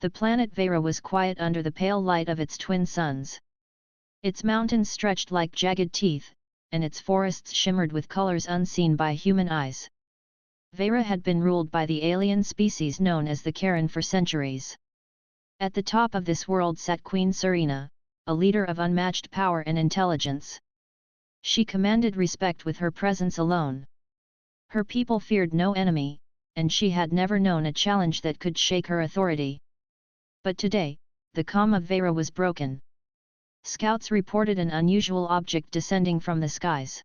The planet Vera was quiet under the pale light of its twin suns. Its mountains stretched like jagged teeth, and its forests shimmered with colors unseen by human eyes. Vera had been ruled by the alien species known as the Karen for centuries. At the top of this world sat Queen Serena, a leader of unmatched power and intelligence. She commanded respect with her presence alone. Her people feared no enemy, and she had never known a challenge that could shake her authority. But today, the calm of Vera was broken. Scouts reported an unusual object descending from the skies.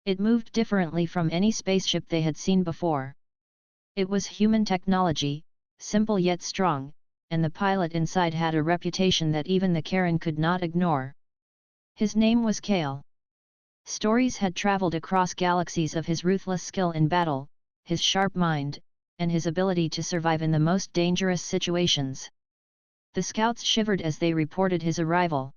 It moved differently from any spaceship they had seen before. It was human technology, simple yet strong, and the pilot inside had a reputation that even the Karen could not ignore. His name was Kale. Stories had traveled across galaxies of his ruthless skill in battle, his sharp mind, and his ability to survive in the most dangerous situations. The scouts shivered as they reported his arrival.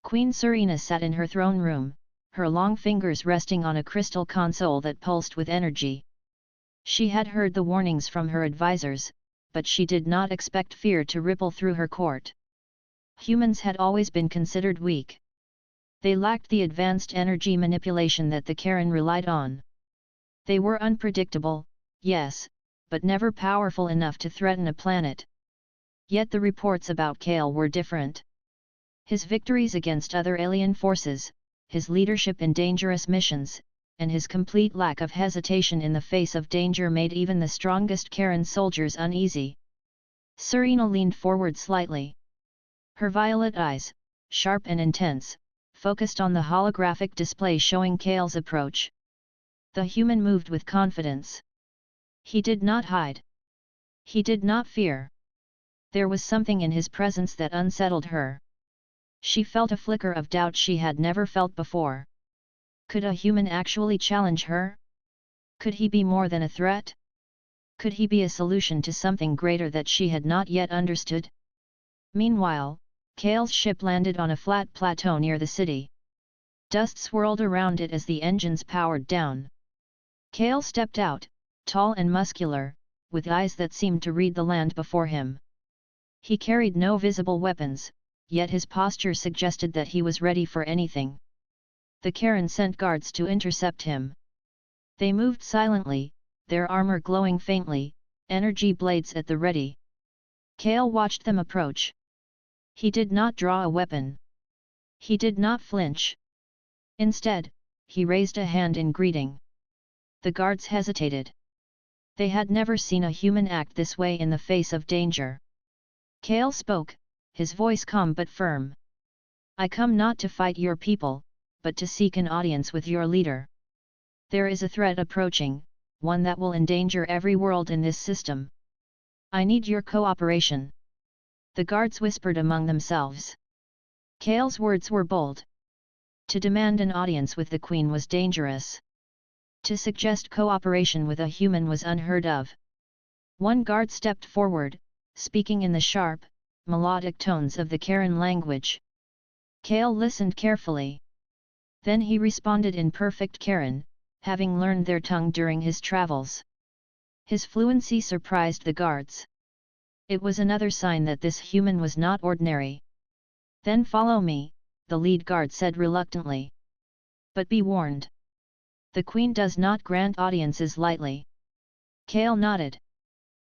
Queen Serena sat in her throne room, her long fingers resting on a crystal console that pulsed with energy. She had heard the warnings from her advisors, but she did not expect fear to ripple through her court. Humans had always been considered weak. They lacked the advanced energy manipulation that the Karen relied on. They were unpredictable, yes, but never powerful enough to threaten a planet. Yet the reports about Kale were different. His victories against other alien forces, his leadership in dangerous missions, and his complete lack of hesitation in the face of danger made even the strongest Karen soldiers uneasy. Serena leaned forward slightly. Her violet eyes, sharp and intense, focused on the holographic display showing Kale's approach. The human moved with confidence. He did not hide. He did not fear. There was something in his presence that unsettled her. She felt a flicker of doubt she had never felt before. Could a human actually challenge her? Could he be more than a threat? Could he be a solution to something greater that she had not yet understood? Meanwhile, Kale's ship landed on a flat plateau near the city. Dust swirled around it as the engines powered down. Kale stepped out, tall and muscular, with eyes that seemed to read the land before him. He carried no visible weapons, yet his posture suggested that he was ready for anything. The Karen sent guards to intercept him. They moved silently, their armor glowing faintly, energy blades at the ready. Kale watched them approach. He did not draw a weapon. He did not flinch. Instead, he raised a hand in greeting. The guards hesitated. They had never seen a human act this way in the face of danger. Kale spoke, his voice calm but firm. I come not to fight your people, but to seek an audience with your leader. There is a threat approaching, one that will endanger every world in this system. I need your cooperation. The guards whispered among themselves. Kale's words were bold. To demand an audience with the Queen was dangerous. To suggest cooperation with a human was unheard of. One guard stepped forward, speaking in the sharp, melodic tones of the Karen language. Kale listened carefully. Then he responded in perfect Karen, having learned their tongue during his travels. His fluency surprised the guards. It was another sign that this human was not ordinary. Then follow me, the lead guard said reluctantly. But be warned. The Queen does not grant audiences lightly. Kale nodded.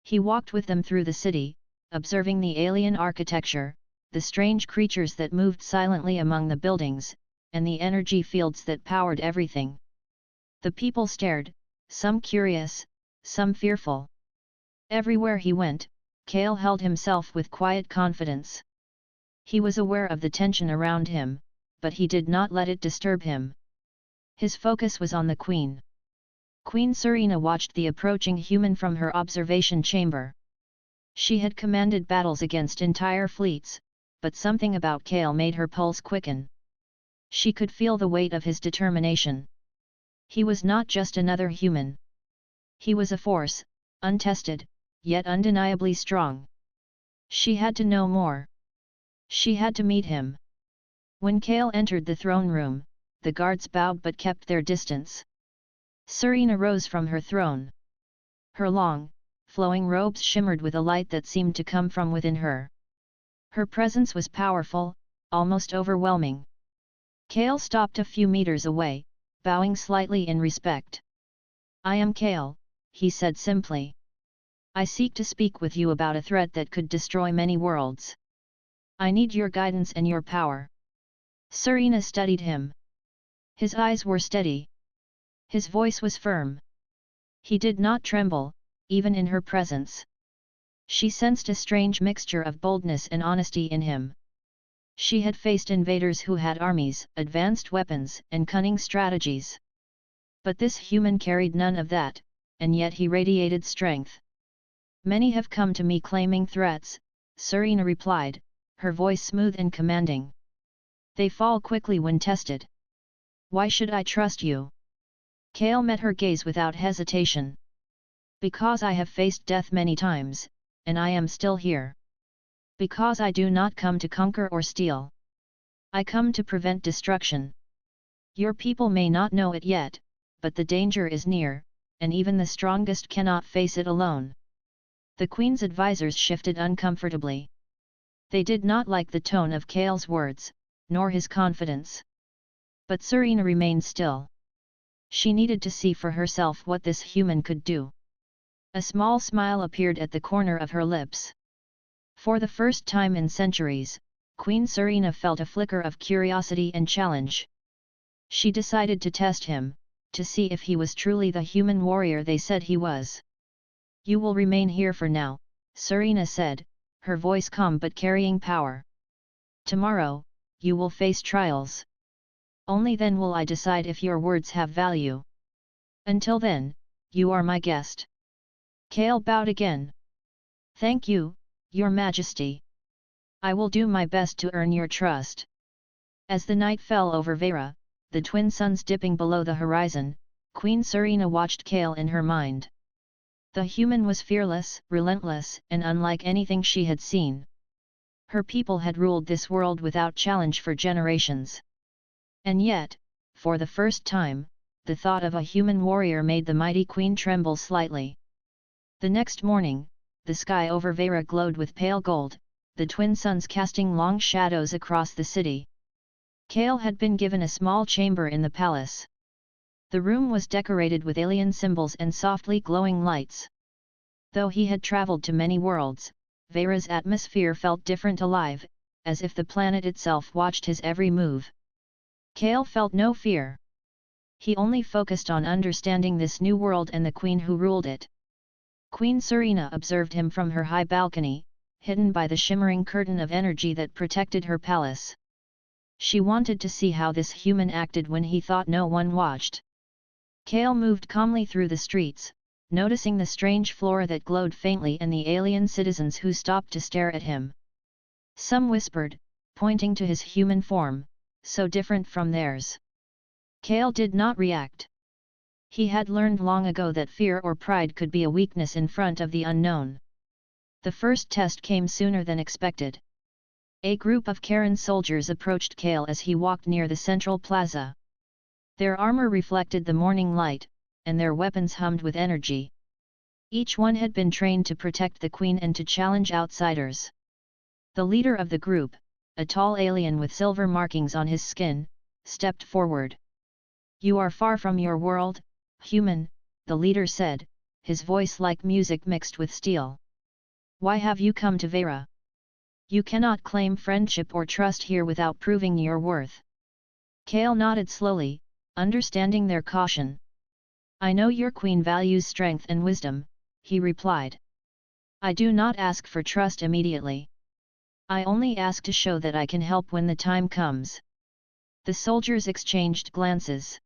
He walked with them through the city, observing the alien architecture, the strange creatures that moved silently among the buildings, and the energy fields that powered everything. The people stared, some curious, some fearful. Everywhere he went, Kale held himself with quiet confidence. He was aware of the tension around him, but he did not let it disturb him. His focus was on the Queen. Queen Serena watched the approaching human from her observation chamber. She had commanded battles against entire fleets, but something about Kale made her pulse quicken. She could feel the weight of his determination. He was not just another human. He was a force, untested, yet undeniably strong. She had to know more. She had to meet him. When Kale entered the throne room, the guards bowed but kept their distance. Serena rose from her throne. Her long, flowing robes shimmered with a light that seemed to come from within her. Her presence was powerful, almost overwhelming. Kale stopped a few meters away, bowing slightly in respect. "I am Kale," he said simply. "I seek to speak with you about a threat that could destroy many worlds. I need your guidance and your power." Serena studied him. His eyes were steady. His voice was firm. He did not tremble, even in her presence. She sensed a strange mixture of boldness and honesty in him. She had faced invaders who had armies, advanced weapons, and cunning strategies. But this human carried none of that, and yet he radiated strength. "Many have come to me claiming threats," Serena replied, her voice smooth and commanding. "They fall quickly when tested. Why should I trust you?" Kale met her gaze without hesitation. "Because I have faced death many times, and I am still here. Because I do not come to conquer or steal. I come to prevent destruction. Your people may not know it yet, but the danger is near, and even the strongest cannot face it alone." The Queen's advisors shifted uncomfortably. They did not like the tone of Kale's words, nor his confidence. But Serena remained still. She needed to see for herself what this human could do. A small smile appeared at the corner of her lips. For the first time in centuries, Queen Serena felt a flicker of curiosity and challenge. She decided to test him, to see if he was truly the human warrior they said he was. "You will remain here for now," Serena said, her voice calm but carrying power. "Tomorrow, you will face trials. Only then will I decide if your words have value. Until then, you are my guest." Kale bowed again. "Thank you, Your Majesty. I will do my best to earn your trust." As the night fell over Vera, the twin suns dipping below the horizon, Queen Serena watched Kale in her mind. The human was fearless, relentless, and unlike anything she had seen. Her people had ruled this world without challenge for generations. And yet, for the first time, the thought of a human warrior made the mighty queen tremble slightly. The next morning, the sky over Vera glowed with pale gold, the twin suns casting long shadows across the city. Kale had been given a small chamber in the palace. The room was decorated with alien symbols and softly glowing lights. Though he had traveled to many worlds, Vera's atmosphere felt different, alive, as if the planet itself watched his every move. Kale felt no fear. He only focused on understanding this new world and the queen who ruled it. Queen Serena observed him from her high balcony, hidden by the shimmering curtain of energy that protected her palace. She wanted to see how this human acted when he thought no one watched. Kale moved calmly through the streets, noticing the strange flora that glowed faintly and the alien citizens who stopped to stare at him. Some whispered, pointing to his human form, so different from theirs. Kale did not react. He had learned long ago that fear or pride could be a weakness in front of the unknown. The first test came sooner than expected. A group of Karen soldiers approached Kale as he walked near the central plaza. Their armor reflected the morning light, and their weapons hummed with energy. Each one had been trained to protect the queen and to challenge outsiders. The leader of the group, a tall alien with silver markings on his skin, stepped forward. "You are far from your world, human," the leader said, his voice like music mixed with steel. "Why have you come to Vera? You cannot claim friendship or trust here without proving your worth." Kale nodded slowly, understanding their caution. "I know your queen values strength and wisdom," he replied. "I do not ask for trust immediately. I only ask to show that I can help when the time comes." The soldiers exchanged glances.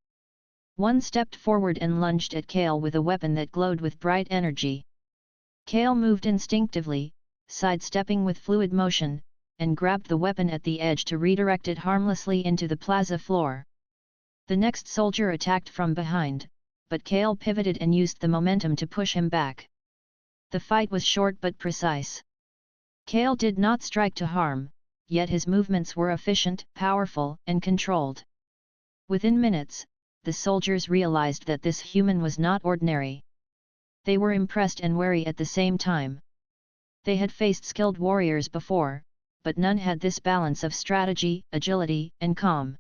One stepped forward and lunged at Kale with a weapon that glowed with bright energy. Kale moved instinctively, sidestepping with fluid motion, and grabbed the weapon at the edge to redirect it harmlessly into the plaza floor. The next soldier attacked from behind, but Kale pivoted and used the momentum to push him back. The fight was short but precise. Kale did not strike to harm, yet his movements were efficient, powerful, and controlled. Within minutes, the soldiers realized that this human was not ordinary. They were impressed and wary at the same time. They had faced skilled warriors before, but none had this balance of strategy, agility, and calm.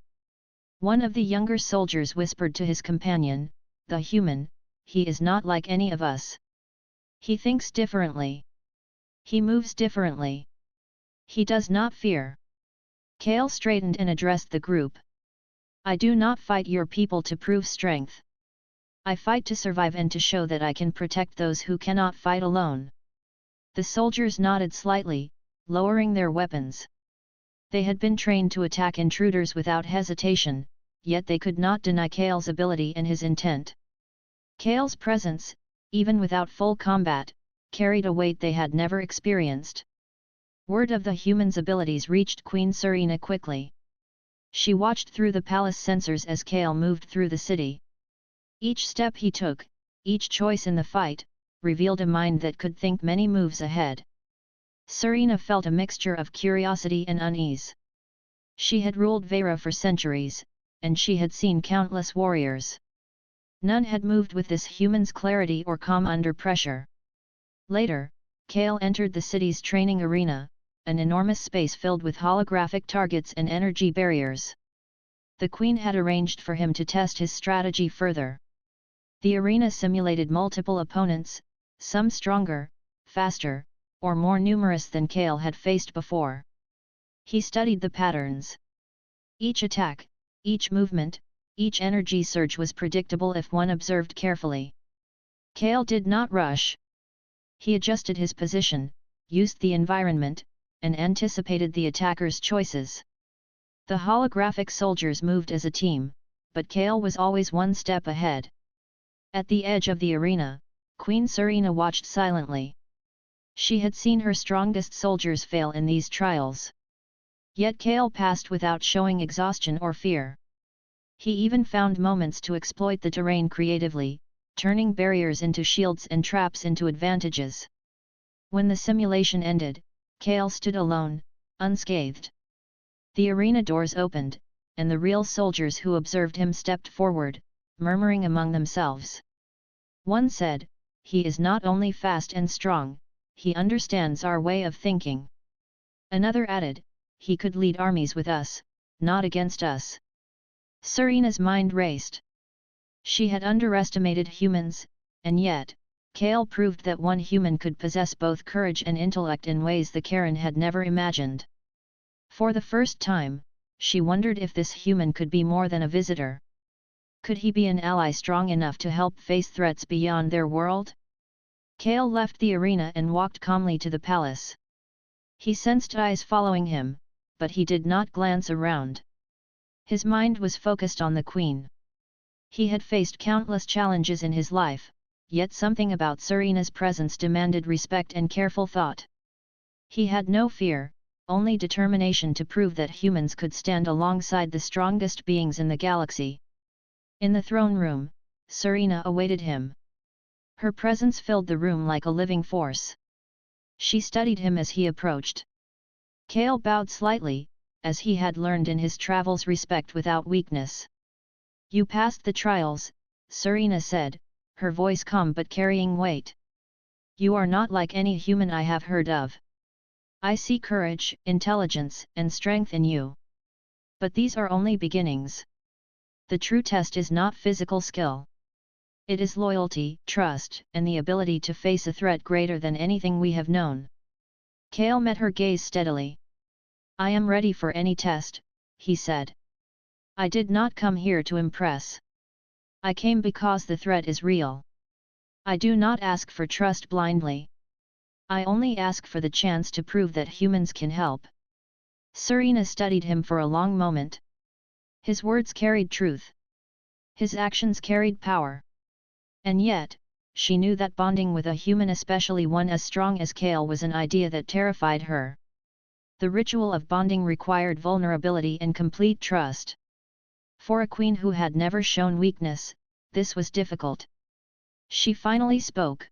One of the younger soldiers whispered to his companion, "The human, he is not like any of us. He thinks differently. He moves differently. He does not fear." Kale straightened and addressed the group. "I do not fight your people to prove strength. I fight to survive and to show that I can protect those who cannot fight alone." The soldiers nodded slightly, lowering their weapons. They had been trained to attack intruders without hesitation, yet they could not deny Kale's ability and his intent. Kale's presence, even without full combat, carried a weight they had never experienced. Word of the human's abilities reached Queen Serena quickly. She watched through the palace sensors as Kale moved through the city. Each step he took, each choice in the fight, revealed a mind that could think many moves ahead. Serena felt a mixture of curiosity and unease. She had ruled Vera for centuries, and she had seen countless warriors. None had moved with this human's clarity or calm under pressure. Later, Kale entered the city's training arena, an enormous space filled with holographic targets and energy barriers. The Queen had arranged for him to test his strategy further. The arena simulated multiple opponents, some stronger, faster, or more numerous than Kale had faced before. He studied the patterns. Each attack, each movement, each energy surge was predictable if one observed carefully. Kale did not rush. He adjusted his position, used the environment, and anticipated the attacker's choices. The holographic soldiers moved as a team, but Kale was always one step ahead. At the edge of the arena, Queen Serena watched silently. She had seen her strongest soldiers fail in these trials. Yet Kale passed without showing exhaustion or fear. He even found moments to exploit the terrain creatively, turning barriers into shields and traps into advantages. When the simulation ended, Kale stood alone, unscathed. The arena doors opened, and the real soldiers who observed him stepped forward, murmuring among themselves. One said, "He is not only fast and strong, he understands our way of thinking." Another added, "He could lead armies with us, not against us." Serena's mind raced. She had underestimated humans, and yet, Kale proved that one human could possess both courage and intellect in ways the Karen had never imagined. For the first time, she wondered if this human could be more than a visitor. Could he be an ally strong enough to help face threats beyond their world? Kale left the arena and walked calmly to the palace. He sensed eyes following him, but he did not glance around. His mind was focused on the Queen. He had faced countless challenges in his life, yet something about Serena's presence demanded respect and careful thought. He had no fear, only determination to prove that humans could stand alongside the strongest beings in the galaxy. In the throne room, Serena awaited him. Her presence filled the room like a living force. She studied him as he approached. Kale bowed slightly, as he had learned in his travels, respect without weakness. "You passed the trials," Serena said, her voice calm but carrying weight. "You are not like any human I have heard of. I see courage, intelligence, and strength in you. But these are only beginnings. The true test is not physical skill. It is loyalty, trust, and the ability to face a threat greater than anything we have known." Kale met her gaze steadily. "I am ready for any test," he said. "I did not come here to impress. I came because the threat is real. I do not ask for trust blindly. I only ask for the chance to prove that humans can help." Serena studied him for a long moment. His words carried truth. His actions carried power. And yet, she knew that bonding with a human, especially one as strong as Kale, was an idea that terrified her. The ritual of bonding required vulnerability and complete trust. For a queen who had never shown weakness, this was difficult. She finally spoke.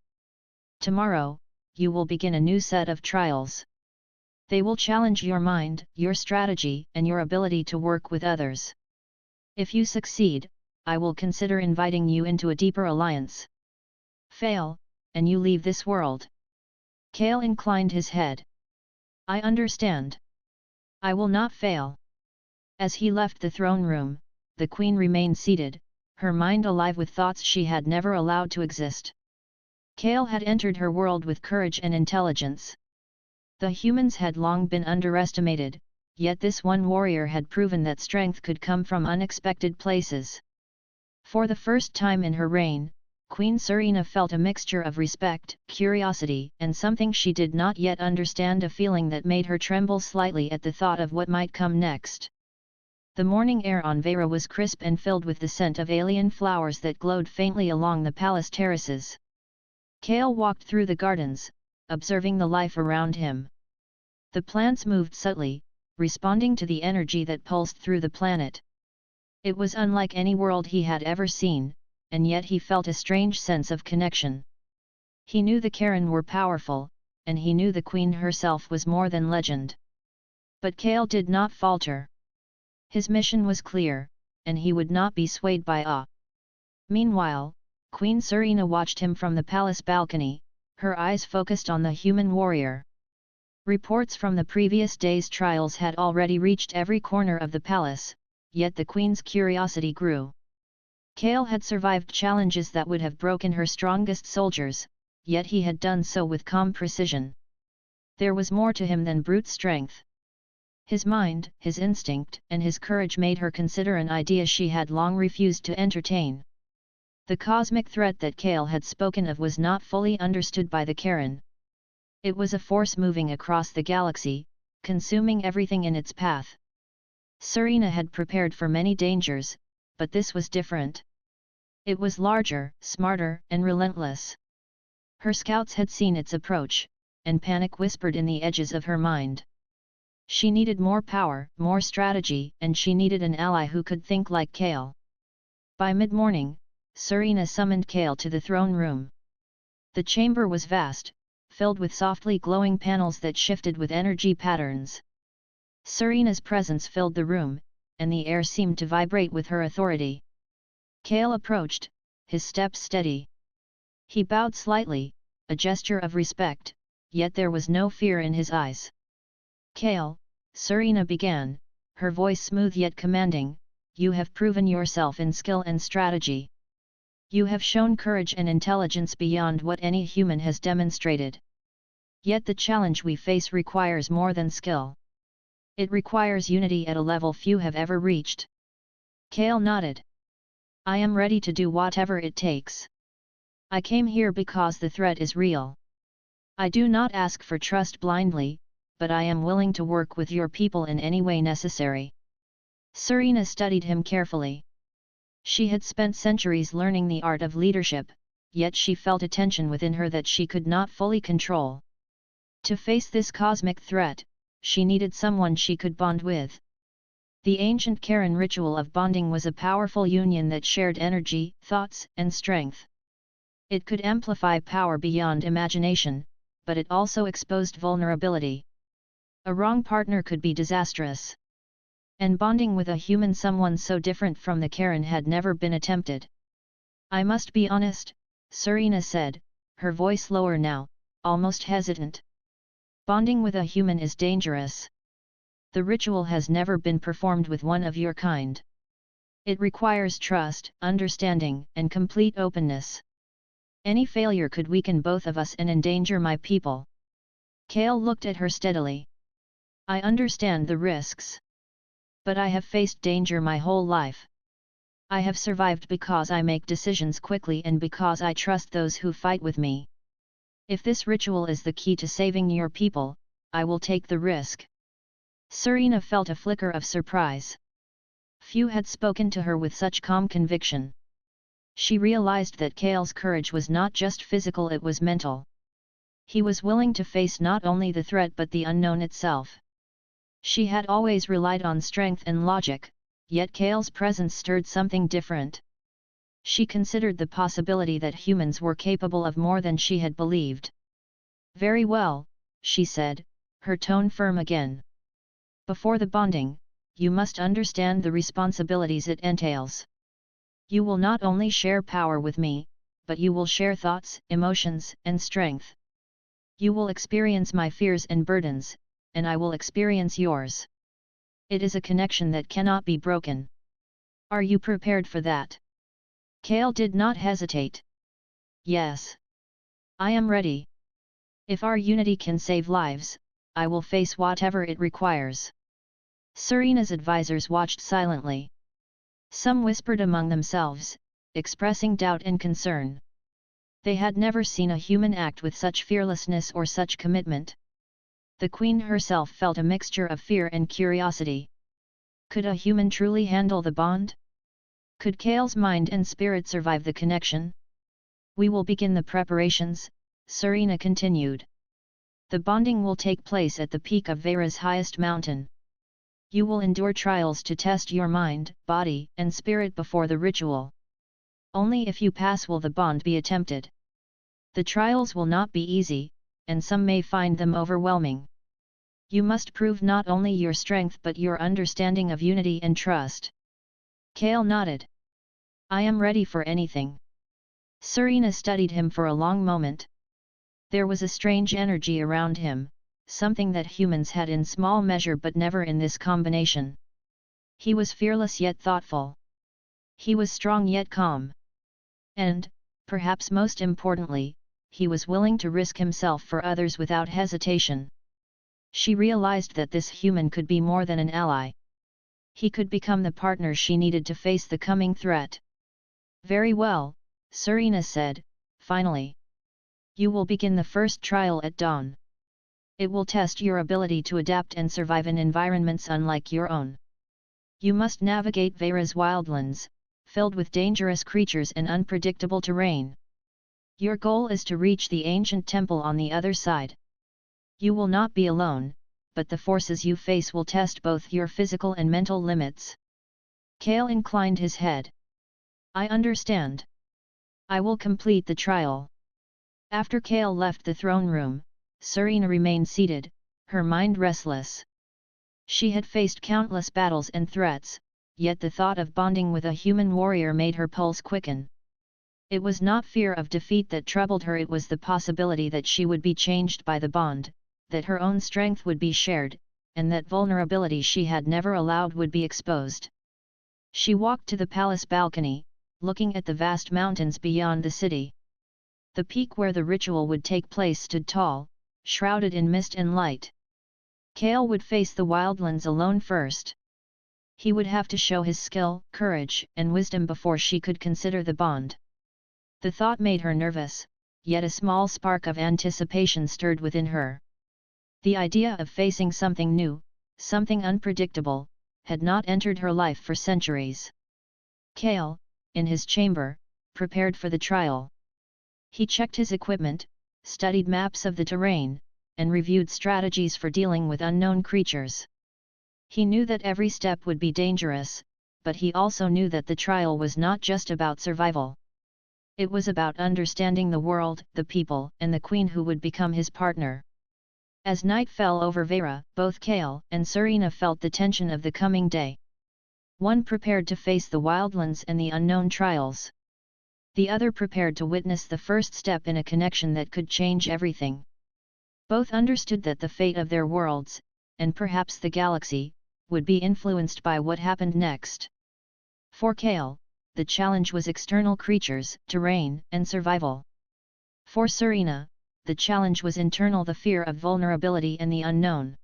"Tomorrow, you will begin a new set of trials. They will challenge your mind, your strategy, and your ability to work with others. If you succeed, I will consider inviting you into a deeper alliance. Fail, and you leave this world. Kale inclined his head. I understand. I will not fail. As he left the throne room, the queen remained seated, her mind alive with thoughts she had never allowed to exist. Kale had entered her world with courage and intelligence. The humans had long been underestimated, yet this one warrior had proven that strength could come from unexpected places. For the first time in her reign, Queen Serena felt a mixture of respect, curiosity, and something she did not yet understand, a feeling that made her tremble slightly at the thought of what might come next. The morning air on Vera was crisp and filled with the scent of alien flowers that glowed faintly along the palace terraces. Kale walked through the gardens, observing the life around him. The plants moved subtly, responding to the energy that pulsed through the planet. It was unlike any world he had ever seen, and yet he felt a strange sense of connection. He knew the Karen were powerful, and he knew the Queen herself was more than legend. But Kale did not falter. His mission was clear, and he would not be swayed by awe. Meanwhile, Queen Serena watched him from the palace balcony, her eyes focused on the human warrior. Reports from the previous day's trials had already reached every corner of the palace, yet the Queen's curiosity grew. Kale had survived challenges that would have broken her strongest soldiers, yet he had done so with calm precision. There was more to him than brute strength. His mind, his instinct, and his courage made her consider an idea she had long refused to entertain. The cosmic threat that Kale had spoken of was not fully understood by the Karen. It was a force moving across the galaxy, consuming everything in its path. Serena had prepared for many dangers, but this was different. It was larger, smarter, and relentless. Her scouts had seen its approach, and panic whispered in the edges of her mind. She needed more power, more strategy, and she needed an ally who could think like Kale. By mid-morning, Serena summoned Kale to the throne room. The chamber was vast, filled with softly glowing panels that shifted with energy patterns. Serena's presence filled the room, and the air seemed to vibrate with her authority. Kale approached, his steps steady. He bowed slightly, a gesture of respect, yet there was no fear in his eyes. Kale, Serena began, her voice smooth yet commanding, you have proven yourself in skill and strategy. You have shown courage and intelligence beyond what any human has demonstrated. Yet the challenge we face requires more than skill. It requires unity at a level few have ever reached. Kale nodded. I am ready to do whatever it takes. I came here because the threat is real. I do not ask for trust blindly, but I am willing to work with your people in any way necessary. Serena studied him carefully. She had spent centuries learning the art of leadership, yet she felt a tension within her that she could not fully control. To face this cosmic threat, she needed someone she could bond with. The ancient Karen ritual of bonding was a powerful union that shared energy, thoughts, and strength. It could amplify power beyond imagination, but it also exposed vulnerability. A wrong partner could be disastrous. And bonding with a human, someone so different from the Karen, had never been attempted. I must be honest, Serena said, her voice lower now, almost hesitant. Bonding with a human is dangerous. The ritual has never been performed with one of your kind. It requires trust, understanding, and complete openness. Any failure could weaken both of us and endanger my people. Kale looked at her steadily. I understand the risks. But I have faced danger my whole life. I have survived because I make decisions quickly and because I trust those who fight with me. If this ritual is the key to saving your people, I will take the risk. Serena felt a flicker of surprise. Few had spoken to her with such calm conviction. She realized that Kale's courage was not just physical, it was mental. He was willing to face not only the threat but the unknown itself. She had always relied on strength and logic, yet Kale's presence stirred something different. She considered the possibility that humans were capable of more than she had believed. Very well, she said, her tone firm again. Before the bonding, you must understand the responsibilities it entails. You will not only share power with me, but you will share thoughts, emotions, and strength. You will experience my fears and burdens, and I will experience yours. It is a connection that cannot be broken. Are you prepared for that? Kale did not hesitate. Yes. I am ready. If our unity can save lives, I will face whatever it requires. Serena's advisors watched silently. Some whispered among themselves, expressing doubt and concern. They had never seen a human act with such fearlessness or such commitment. The queen herself felt a mixture of fear and curiosity. Could a human truly handle the bond? Could Kale's mind and spirit survive the connection? We will begin the preparations, Serena continued. The bonding will take place at the peak of Vera's highest mountain. You will endure trials to test your mind, body, and spirit before the ritual. Only if you pass will the bond be attempted. The trials will not be easy, and some may find them overwhelming. You must prove not only your strength but your understanding of unity and trust. Kale nodded. I am ready for anything. Serena studied him for a long moment. There was a strange energy around him, something that humans had in small measure but never in this combination. He was fearless yet thoughtful. He was strong yet calm. And, perhaps most importantly, he was willing to risk himself for others without hesitation. She realized that this human could be more than an ally. He could become the partner she needed to face the coming threat. Very well, Serena said, finally. You will begin the first trial at dawn. It will test your ability to adapt and survive in environments unlike your own. You must navigate Vera's wildlands, filled with dangerous creatures and unpredictable terrain. Your goal is to reach the ancient temple on the other side. You will not be alone, but the forces you face will test both your physical and mental limits. Kale inclined his head. I understand. I will complete the trial. After Kale left the throne room, Serena remained seated, her mind restless. She had faced countless battles and threats, yet the thought of bonding with a human warrior made her pulse quicken. It was not fear of defeat that troubled her, it was the possibility that she would be changed by the bond, that her own strength would be shared, and that vulnerability she had never allowed would be exposed. She walked to the palace balcony, looking at the vast mountains beyond the city. The peak where the ritual would take place stood tall, shrouded in mist and light. Kale would face the wildlands alone first. He would have to show his skill, courage, and wisdom before she could consider the bond. The thought made her nervous, yet a small spark of anticipation stirred within her. The idea of facing something new, something unpredictable, had not entered her life for centuries. Kale, in his chamber, prepared for the trial. He checked his equipment, studied maps of the terrain, and reviewed strategies for dealing with unknown creatures. He knew that every step would be dangerous, but he also knew that the trial was not just about survival. It was about understanding the world, the people, and the queen who would become his partner. As night fell over Vera, both Kale and Serena felt the tension of the coming day. One prepared to face the wildlands and the unknown trials. The other prepared to witness the first step in a connection that could change everything. Both understood that the fate of their worlds, and perhaps the galaxy, would be influenced by what happened next. For Kale, the challenge was external creatures, terrain, and survival. For Serena, the challenge was internal, the fear of vulnerability and the unknown.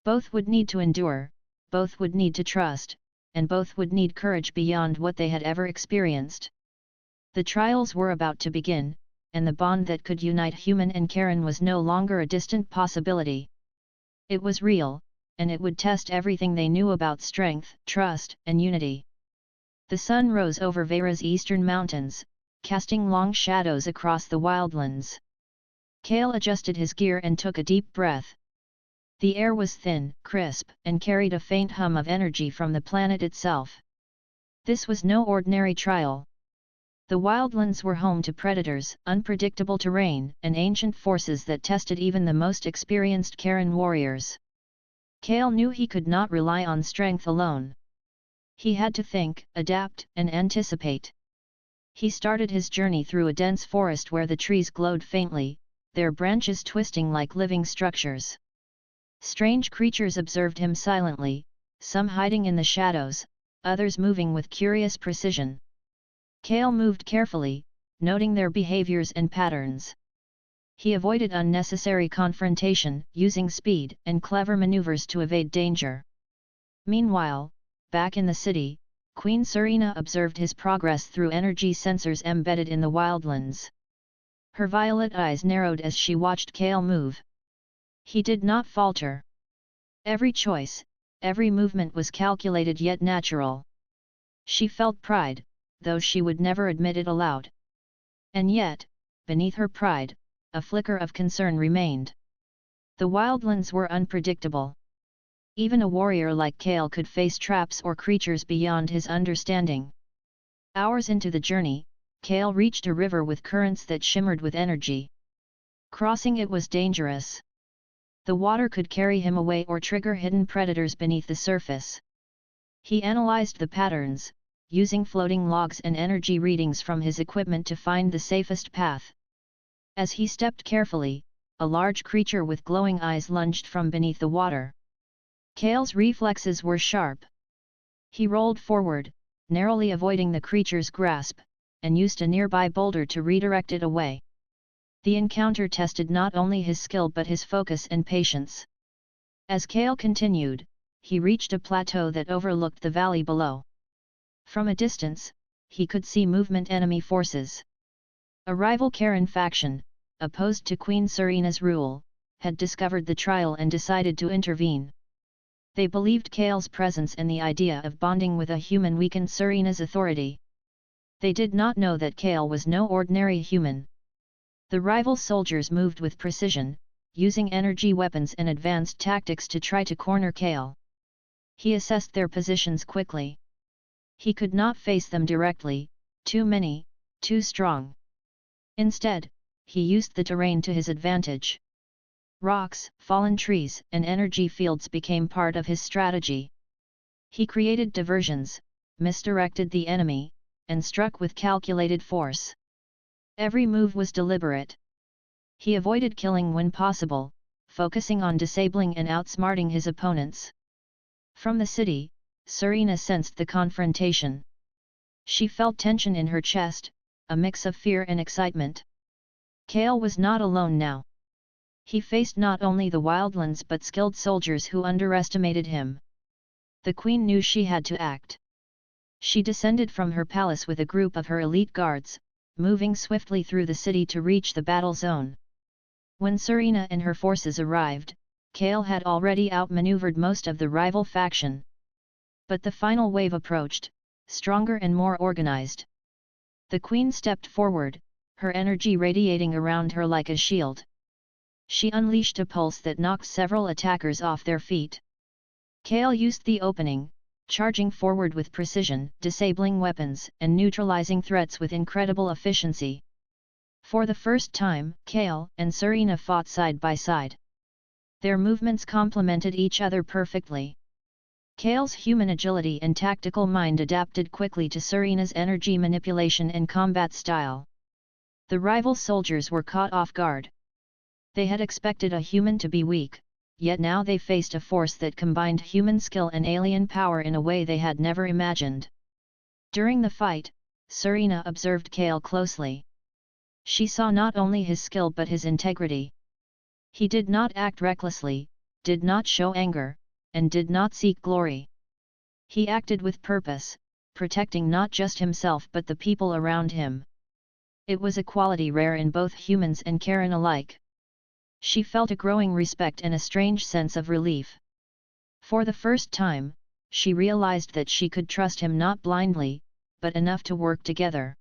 Both would need to endure, both would need to trust, and both would need courage beyond what they had ever experienced. The trials were about to begin, and the bond that could unite Human and Karen was no longer a distant possibility. It was real, and it would test everything they knew about strength, trust, and unity. The sun rose over Vera's eastern mountains, casting long shadows across the wildlands. Kale adjusted his gear and took a deep breath. The air was thin, crisp, and carried a faint hum of energy from the planet itself. This was no ordinary trial. The wildlands were home to predators, unpredictable terrain, and ancient forces that tested even the most experienced Karen warriors. Kale knew he could not rely on strength alone. He had to think, adapt, and anticipate. He started his journey through a dense forest where the trees glowed faintly, their branches twisting like living structures. Strange creatures observed him silently, some hiding in the shadows, others moving with curious precision. Kale moved carefully, noting their behaviors and patterns. He avoided unnecessary confrontation, using speed and clever maneuvers to evade danger. Meanwhile, back in the city, Queen Serena observed his progress through energy sensors embedded in the wildlands. Her violet eyes narrowed as she watched Kale move. He did not falter. Every choice, every movement was calculated yet natural. She felt pride, though she would never admit it aloud. And yet, beneath her pride, a flicker of concern remained. The wildlands were unpredictable. Even a warrior like Kale could face traps or creatures beyond his understanding. Hours into the journey, Kale reached a river with currents that shimmered with energy. Crossing it was dangerous. The water could carry him away or trigger hidden predators beneath the surface. He analyzed the patterns, using floating logs and energy readings from his equipment to find the safest path. As he stepped carefully, a large creature with glowing eyes lunged from beneath the water. Kale's reflexes were sharp. He rolled forward, narrowly avoiding the creature's grasp, and used a nearby boulder to redirect it away. The encounter tested not only his skill but his focus and patience. As Kale continued, he reached a plateau that overlooked the valley below. From a distance, he could see movement enemy forces. A rival Karen faction, opposed to Queen Serena's rule, had discovered the trial and decided to intervene. They believed Kale's presence and the idea of bonding with a human weakened Serena's authority. They did not know that Kale was no ordinary human. The rival soldiers moved with precision, using energy weapons and advanced tactics to try to corner Kale. He assessed their positions quickly. He could not face them directly, too many, too strong. Instead, he used the terrain to his advantage. Rocks, fallen trees, and energy fields became part of his strategy. He created diversions, misdirected the enemy, and struck with calculated force. Every move was deliberate. He avoided killing when possible, focusing on disabling and outsmarting his opponents. From the city, Serena sensed the confrontation. She felt tension in her chest, a mix of fear and excitement. Kale was not alone now. He faced not only the wildlands but skilled soldiers who underestimated him. The queen knew she had to act. She descended from her palace with a group of her elite guards, moving swiftly through the city to reach the battle zone. When Serena and her forces arrived, Kale had already outmaneuvered most of the rival faction. But the final wave approached, stronger and more organized. The queen stepped forward, her energy radiating around her like a shield. She unleashed a pulse that knocked several attackers off their feet. Kale used the opening, charging forward with precision, disabling weapons, and neutralizing threats with incredible efficiency. For the first time, Kale and Serena fought side by side. Their movements complemented each other perfectly. Kale's human agility and tactical mind adapted quickly to Serena's energy manipulation and combat style. The rival soldiers were caught off guard. They had expected a human to be weak, yet now they faced a force that combined human skill and alien power in a way they had never imagined. During the fight, Serena observed Kale closely. She saw not only his skill but his integrity. He did not act recklessly, did not show anger, and did not seek glory. He acted with purpose, protecting not just himself but the people around him. It was a quality rare in both humans and Karen alike. She felt a growing respect and a strange sense of relief. For the first time, she realized that she could trust him not blindly, but enough to work together.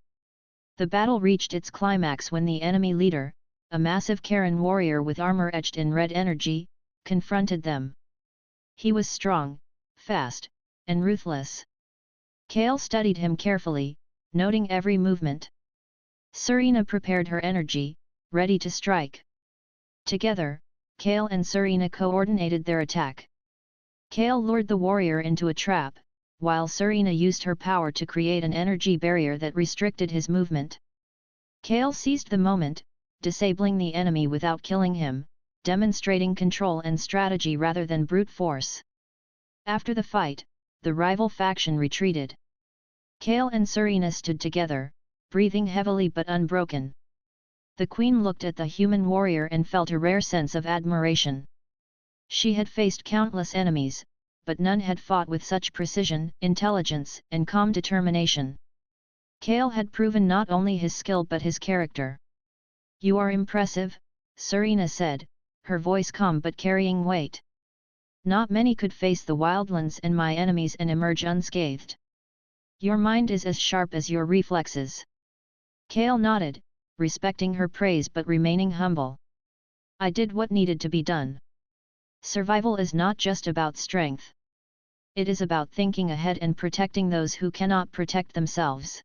The battle reached its climax when the enemy leader, a massive Karen warrior with armor etched in red energy, confronted them. He was strong, fast, and ruthless. Kale studied him carefully, noting every movement. Serena prepared her energy, ready to strike. Together, Kale and Serena coordinated their attack. Kale lured the warrior into a trap, while Serena used her power to create an energy barrier that restricted his movement. Kale seized the moment, disabling the enemy without killing him, demonstrating control and strategy rather than brute force. After the fight, the rival faction retreated. Kale and Serena stood together, breathing heavily but unbroken. The queen looked at the human warrior and felt a rare sense of admiration. She had faced countless enemies, but none had fought with such precision, intelligence, and calm determination. Kale had proven not only his skill but his character. "You are impressive," Serena said, her voice calm but carrying weight. "Not many could face the wildlands and my enemies and emerge unscathed. Your mind is as sharp as your reflexes." Kale nodded, respecting her praise but remaining humble. "I did what needed to be done. Survival is not just about strength. It is about thinking ahead and protecting those who cannot protect themselves."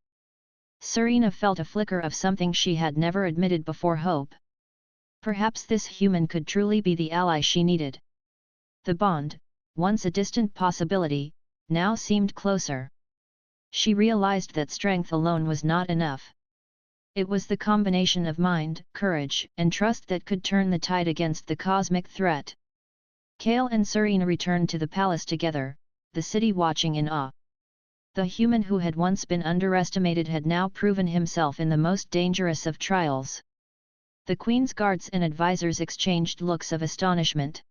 Serena felt a flicker of something she had never admitted before: hope. Perhaps this human could truly be the ally she needed. The bond, once a distant possibility, now seemed closer. She realized that strength alone was not enough. It was the combination of mind, courage, and trust that could turn the tide against the cosmic threat. Kale and Serena returned to the palace together, the city watching in awe. The human who had once been underestimated had now proven himself in the most dangerous of trials. The queen's guards and advisors exchanged looks of astonishment.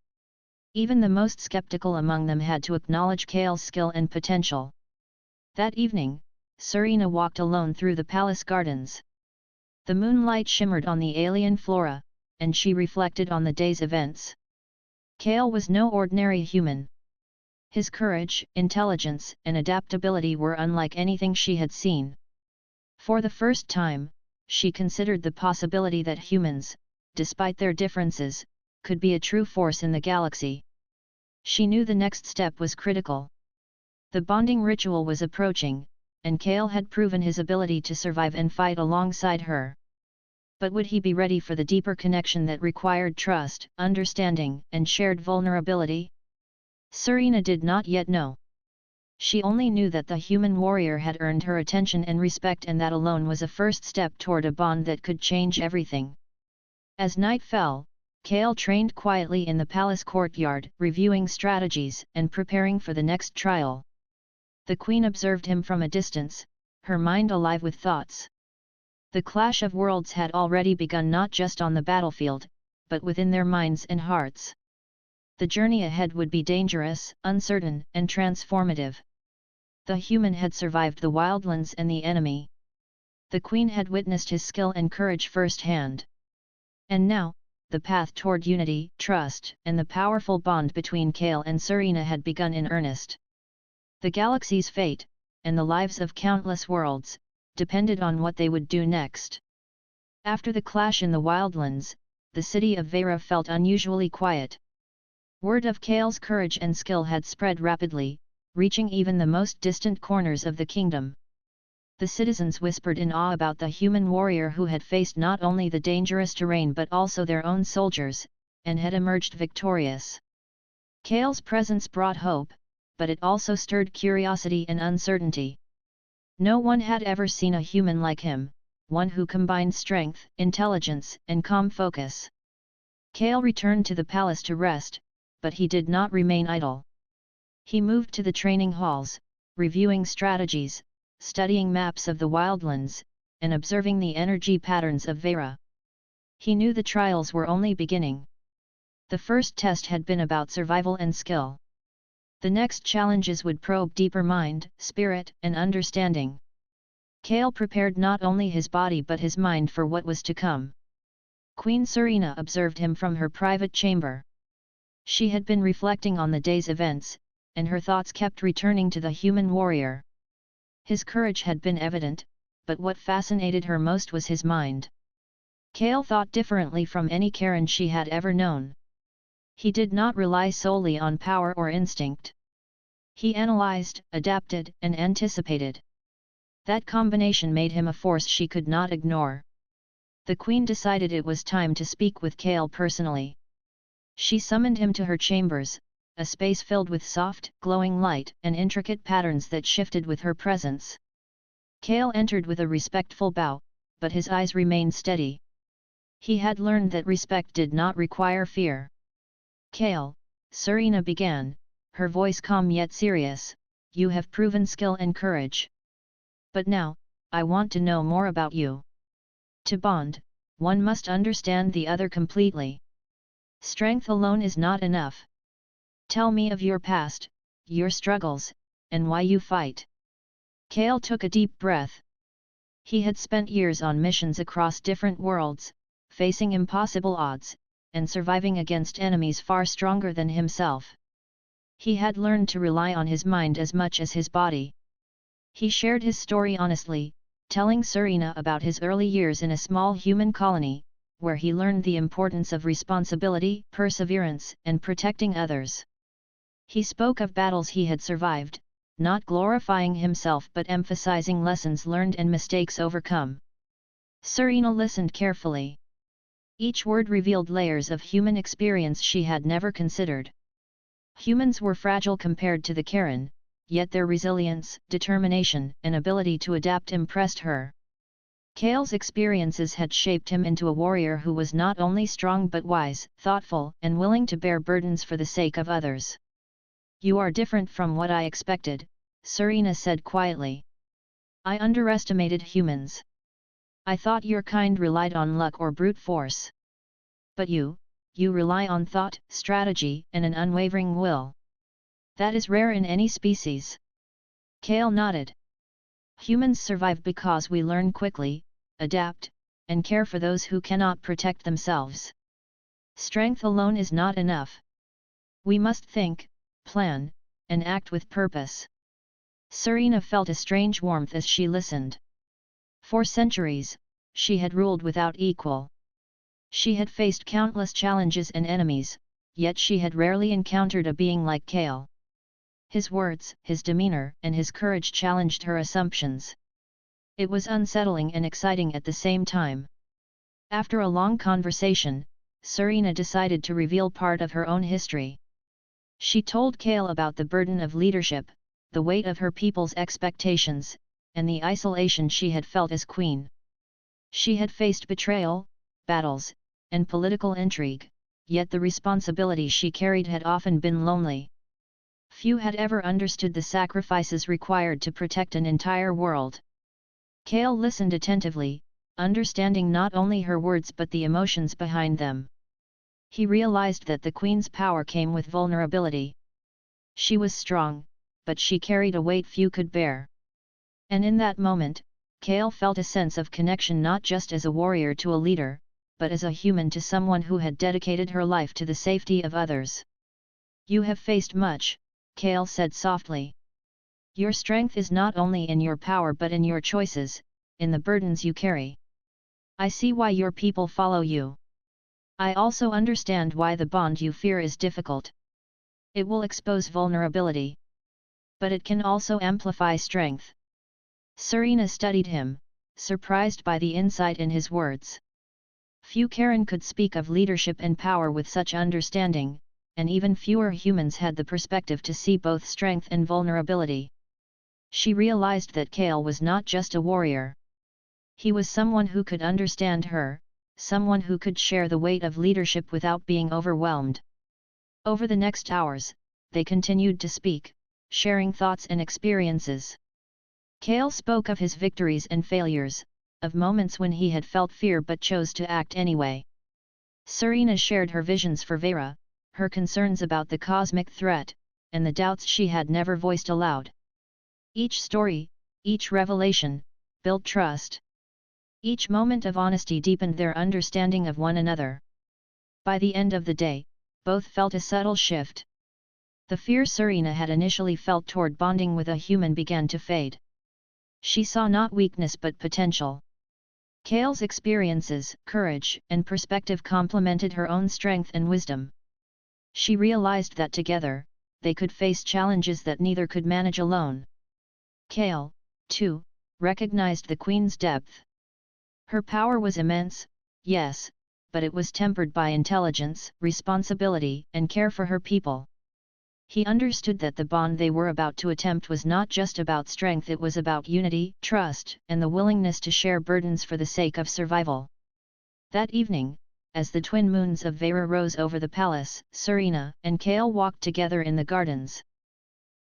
Even the most skeptical among them had to acknowledge Kale's skill and potential. That evening, Serena walked alone through the palace gardens. The moonlight shimmered on the alien flora, and she reflected on the day's events. Kale was no ordinary human. His courage, intelligence, and adaptability were unlike anything she had seen. For the first time, she considered the possibility that humans, despite their differences, could be a true force in the galaxy. She knew the next step was critical. The bonding ritual was approaching, and Kale had proven his ability to survive and fight alongside her. But would he be ready for the deeper connection that required trust, understanding, and shared vulnerability? Serena did not yet know. She only knew that the human warrior had earned her attention and respect, and that alone was a first step toward a bond that could change everything. As night fell, Kale trained quietly in the palace courtyard, reviewing strategies and preparing for the next trial. The queen observed him from a distance, her mind alive with thoughts. The clash of worlds had already begun, not just on the battlefield, but within their minds and hearts. The journey ahead would be dangerous, uncertain, and transformative. The human had survived the wildlands and the enemy. The queen had witnessed his skill and courage firsthand. And now, the path toward unity, trust, and the powerful bond between Kale and Serena had begun in earnest. The galaxy's fate, and the lives of countless worlds, depended on what they would do next. After the clash in the wildlands, the city of Vera felt unusually quiet. Word of Kale's courage and skill had spread rapidly, reaching even the most distant corners of the kingdom. The citizens whispered in awe about the human warrior who had faced not only the dangerous terrain but also their own soldiers, and had emerged victorious. Kale's presence brought hope, but it also stirred curiosity and uncertainty. No one had ever seen a human like him, one who combined strength, intelligence, and calm focus. Kale returned to the palace to rest, but he did not remain idle. He moved to the training halls, reviewing strategies, studying maps of the wildlands, and observing the energy patterns of Vera. He knew the trials were only beginning. The first test had been about survival and skill. The next challenges would probe deeper mind, spirit, and understanding. Kale prepared not only his body but his mind for what was to come. Queen Serena observed him from her private chamber. She had been reflecting on the day's events, and her thoughts kept returning to the human warrior. His courage had been evident, but what fascinated her most was his mind. Kale thought differently from any Karen she had ever known. He did not rely solely on power or instinct. He analyzed, adapted, and anticipated. That combination made him a force she could not ignore. The queen decided it was time to speak with Kale personally. She summoned him to her chambers, a space filled with soft, glowing light and intricate patterns that shifted with her presence. Kale entered with a respectful bow, but his eyes remained steady. He had learned that respect did not require fear. "Kale," Serena began, her voice calm yet serious, "you have proven skill and courage. But now, I want to know more about you. To bond, one must understand the other completely. Strength alone is not enough. Tell me of your past, your struggles, and why you fight." Kale took a deep breath. He had spent years on missions across different worlds, facing impossible odds, and surviving against enemies far stronger than himself. He had learned to rely on his mind as much as his body. He shared his story honestly, telling Serena about his early years in a small human colony, where he learned the importance of responsibility, perseverance, and protecting others. He spoke of battles he had survived, not glorifying himself but emphasizing lessons learned and mistakes overcome. Serena listened carefully. Each word revealed layers of human experience she had never considered. Humans were fragile compared to the Karen, yet their resilience, determination, and ability to adapt impressed her. Kale's experiences had shaped him into a warrior who was not only strong but wise, thoughtful, and willing to bear burdens for the sake of others. "You are different from what I expected," Serena said quietly. "I underestimated humans. I thought your kind relied on luck or brute force. But you rely on thought, strategy, and an unwavering will. That is rare in any species." Kale nodded. "Humans survive because we learn quickly, adapt, and care for those who cannot protect themselves. Strength alone is not enough. We must think, plan, and act with purpose." Serena felt a strange warmth as she listened. For centuries, she had ruled without equal. She had faced countless challenges and enemies, yet she had rarely encountered a being like Kale. His words, his demeanor, and his courage challenged her assumptions. It was unsettling and exciting at the same time. After a long conversation, Serena decided to reveal part of her own history. She told Kale about the burden of leadership, the weight of her people's expectations, and the isolation she had felt as queen. She had faced betrayal, battles, and political intrigue, yet the responsibility she carried had often been lonely. Few had ever understood the sacrifices required to protect an entire world. Kale listened attentively, understanding not only her words but the emotions behind them. He realized that the Queen's power came with vulnerability. She was strong, but she carried a weight few could bear. And in that moment, Kale felt a sense of connection not just as a warrior to a leader, but as a human to someone who had dedicated her life to the safety of others. "You have faced much," Kale said softly. "Your strength is not only in your power but in your choices, in the burdens you carry. I see why your people follow you. I also understand why the bond you fear is difficult. It will expose vulnerability. But it can also amplify strength." Serena studied him, surprised by the insight in his words. Few Karen could speak of leadership and power with such understanding, and even fewer humans had the perspective to see both strength and vulnerability. She realized that Kale was not just a warrior. He was someone who could understand her, someone who could share the weight of leadership without being overwhelmed. Over the next hours, they continued to speak, sharing thoughts and experiences. Kale spoke of his victories and failures, of moments when he had felt fear but chose to act anyway. Serena shared her visions for Vera, her concerns about the cosmic threat, and the doubts she had never voiced aloud. Each story, each revelation, built trust. Each moment of honesty deepened their understanding of one another. By the end of the day, both felt a subtle shift. The fear Serena had initially felt toward bonding with a human began to fade. She saw not weakness but potential. Kale's experiences, courage, and perspective complemented her own strength and wisdom. She realized that together, they could face challenges that neither could manage alone. Kale, too, recognized the Queen's depth. Her power was immense, yes, but it was tempered by intelligence, responsibility, and care for her people. He understood that the bond they were about to attempt was not just about strength, it was about unity, trust, and the willingness to share burdens for the sake of survival. That evening, as the twin moons of Vera rose over the palace, Serena and Kale walked together in the gardens.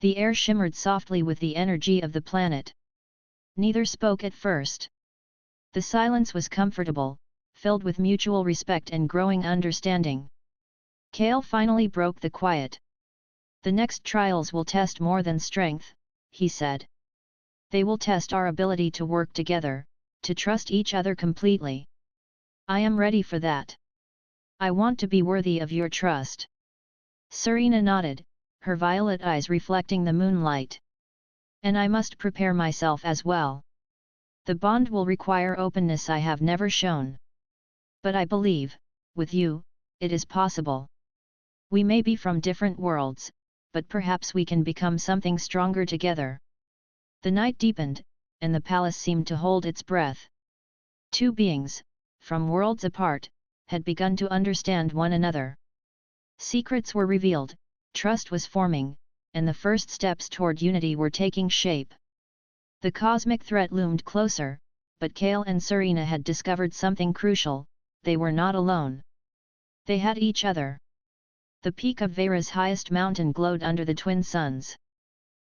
The air shimmered softly with the energy of the planet. Neither spoke at first. The silence was comfortable, filled with mutual respect and growing understanding. Kale finally broke the quiet. "The next trials will test more than strength," he said. "They will test our ability to work together, to trust each other completely. I am ready for that. I want to be worthy of your trust." Serena nodded, her violet eyes reflecting the moonlight. "And I must prepare myself as well. The bond will require openness I have never shown. But I believe, with you, it is possible. We may be from different worlds, but perhaps we can become something stronger together." The night deepened, and the palace seemed to hold its breath. Two beings, from worlds apart, had begun to understand one another. Secrets were revealed, trust was forming, and the first steps toward unity were taking shape. The cosmic threat loomed closer, but Kale and Serena had discovered something crucial: they were not alone. They had each other. The peak of Vera's highest mountain glowed under the twin suns.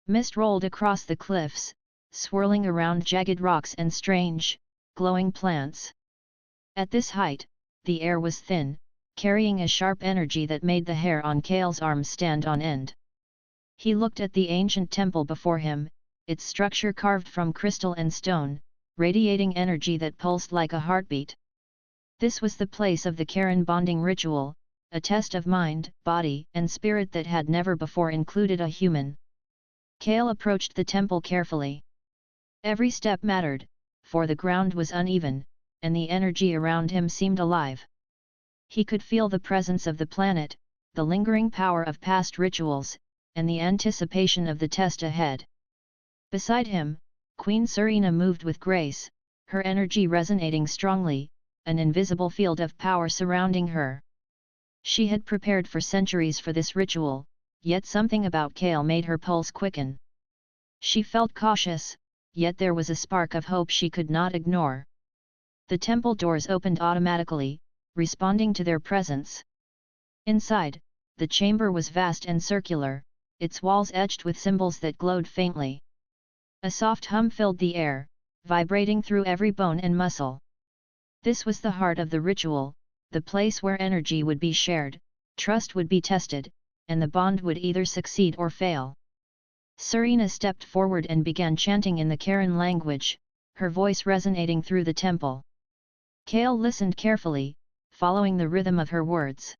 Mist rolled across the cliffs, swirling around jagged rocks and strange, glowing plants. At this height, the air was thin, carrying a sharp energy that made the hair on Kale's arms stand on end. He looked at the ancient temple before him, its structure carved from crystal and stone, radiating energy that pulsed like a heartbeat. This was the place of the Karen bonding ritual, a test of mind, body, and spirit that had never before included a human. Kale approached the temple carefully. Every step mattered, for the ground was uneven, and the energy around him seemed alive. He could feel the presence of the planet, the lingering power of past rituals, and the anticipation of the test ahead. Beside him, Queen Serena moved with grace, her energy resonating strongly, an invisible field of power surrounding her. She had prepared for centuries for this ritual, yet something about Kale made her pulse quicken. She felt cautious, yet there was a spark of hope she could not ignore. The temple doors opened automatically, responding to their presence. Inside, the chamber was vast and circular, its walls etched with symbols that glowed faintly. A soft hum filled the air, vibrating through every bone and muscle. This was the heart of the ritual, the place where energy would be shared, trust would be tested, and the bond would either succeed or fail. Serena stepped forward and began chanting in the Karen language, her voice resonating through the temple. Kale listened carefully, following the rhythm of her words.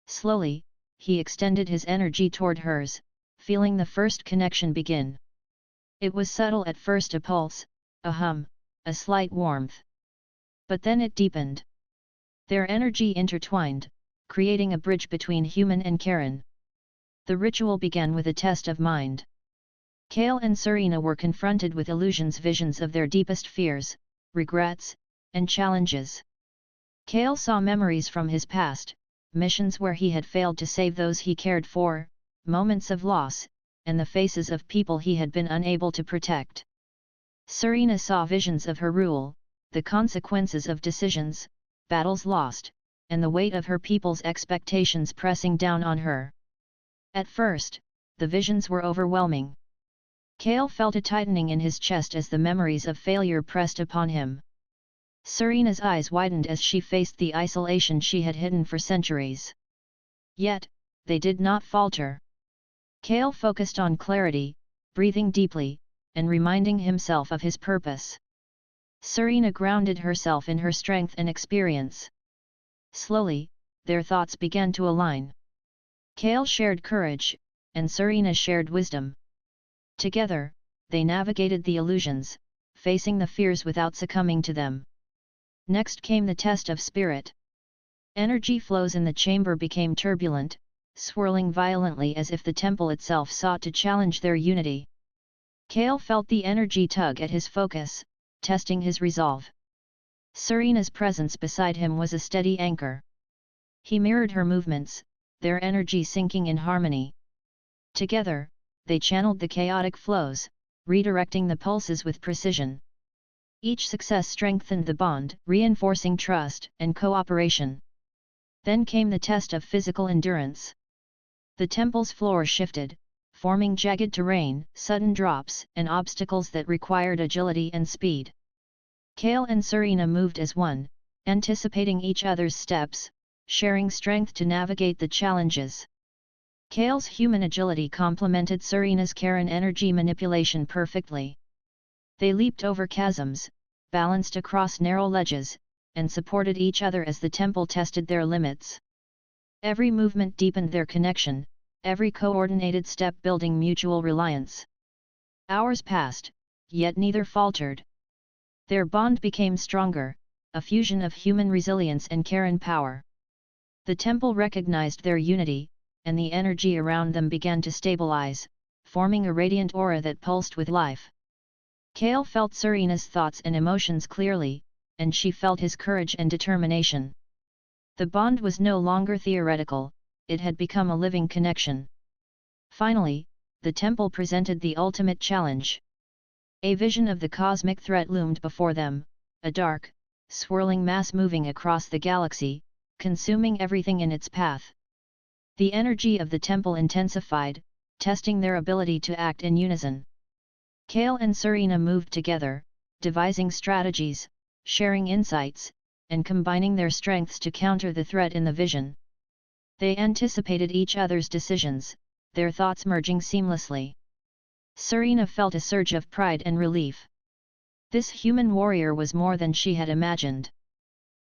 Slowly, he extended his energy toward hers, feeling the first connection begin. It was subtle at first, a pulse, a hum, a slight warmth. But then it deepened. Their energy intertwined, creating a bridge between human and Karen. The ritual began with a test of mind. Kale and Serena were confronted with illusions, visions of their deepest fears, regrets, and challenges. Kale saw memories from his past, missions where he had failed to save those he cared for, moments of loss, and the faces of people he had been unable to protect. Serena saw visions of her rule, the consequences of decisions, battles lost, and the weight of her people's expectations pressing down on her. At first, the visions were overwhelming. Kale felt a tightening in his chest as the memories of failure pressed upon him. Serena's eyes widened as she faced the isolation she had hidden for centuries. Yet, they did not falter. Kale focused on clarity, breathing deeply, and reminding himself of his purpose. Serena grounded herself in her strength and experience. Slowly, their thoughts began to align. Kale shared courage, and Serena shared wisdom. Together, they navigated the illusions, facing the fears without succumbing to them. Next came the test of spirit. Energy flows in the chamber became turbulent, swirling violently as if the temple itself sought to challenge their unity. Kale felt the energy tug at his focus, testing his resolve. Serena's presence beside him was a steady anchor. He mirrored her movements, their energy syncing in harmony. Together, they channeled the chaotic flows, redirecting the pulses with precision. Each success strengthened the bond, reinforcing trust and cooperation. Then came the test of physical endurance. The temple's floor shifted, forming jagged terrain, sudden drops, and obstacles that required agility and speed. Kale and Serena moved as one, anticipating each other's steps, sharing strength to navigate the challenges. Kale's human agility complemented Serena's care and energy manipulation perfectly. They leaped over chasms, balanced across narrow ledges, and supported each other as the temple tested their limits. Every movement deepened their connection, every coordinated step building mutual reliance. Hours passed, yet neither faltered. Their bond became stronger, a fusion of human resilience and care and power. The temple recognized their unity, and the energy around them began to stabilize, forming a radiant aura that pulsed with life. Kale felt Serena's thoughts and emotions clearly, and she felt his courage and determination. The bond was no longer theoretical, it had become a living connection. Finally, the temple presented the ultimate challenge. A vision of the cosmic threat loomed before them, a dark, swirling mass moving across the galaxy, consuming everything in its path. The energy of the temple intensified, testing their ability to act in unison. Kale and Serena moved together, devising strategies, sharing insights, and combining their strengths to counter the threat in the vision. They anticipated each other's decisions, their thoughts merging seamlessly. Serena felt a surge of pride and relief. This human warrior was more than she had imagined.